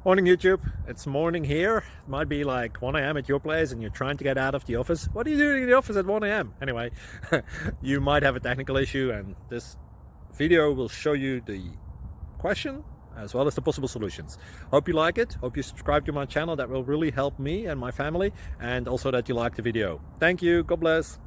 Morning YouTube, it's morning here. It might be like 1 a.m. at your place and you're trying to get out of the office. What are you doing in the office at 1 a.m.? Anyway, you might have a technical issue and this video will show you the question as well as the possible solutions. Hope you like it, hope you subscribe to my channel. That will really help me and my family, and also that you like the video. Thank you, God bless.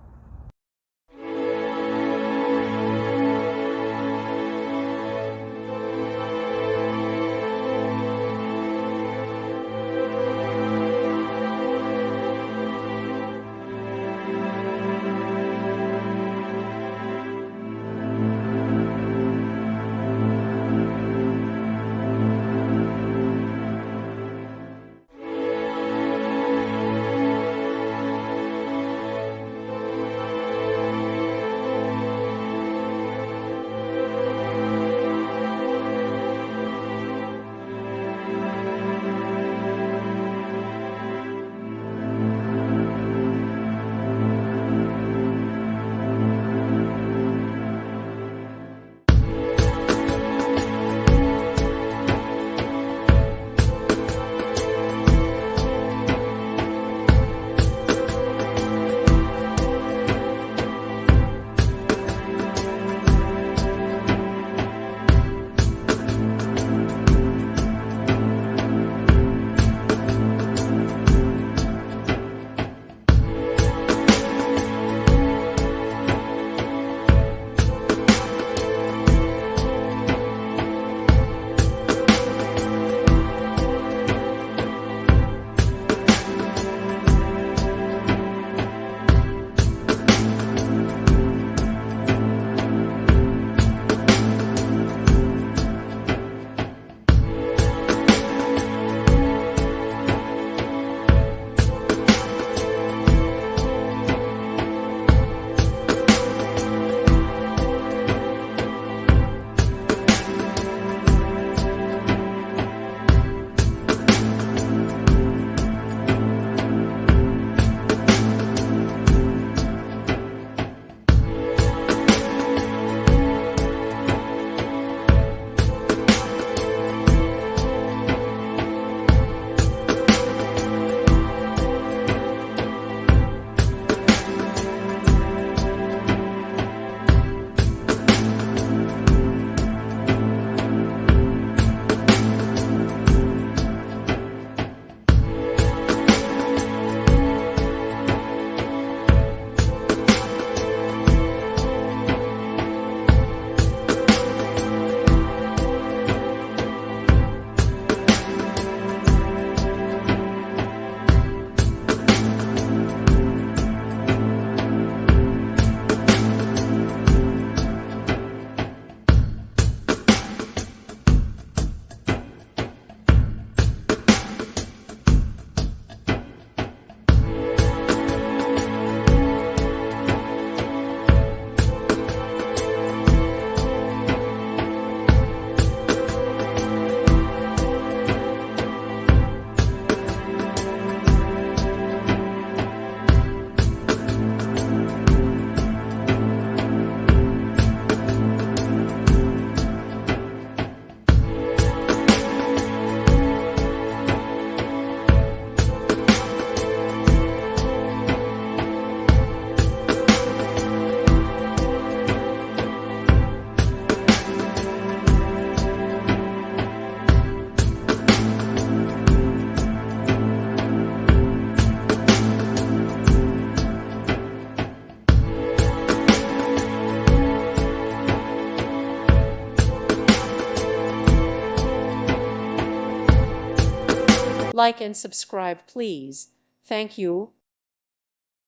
Like and subscribe, please. Thank you.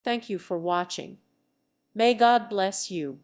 Thank you for watching. May God bless you.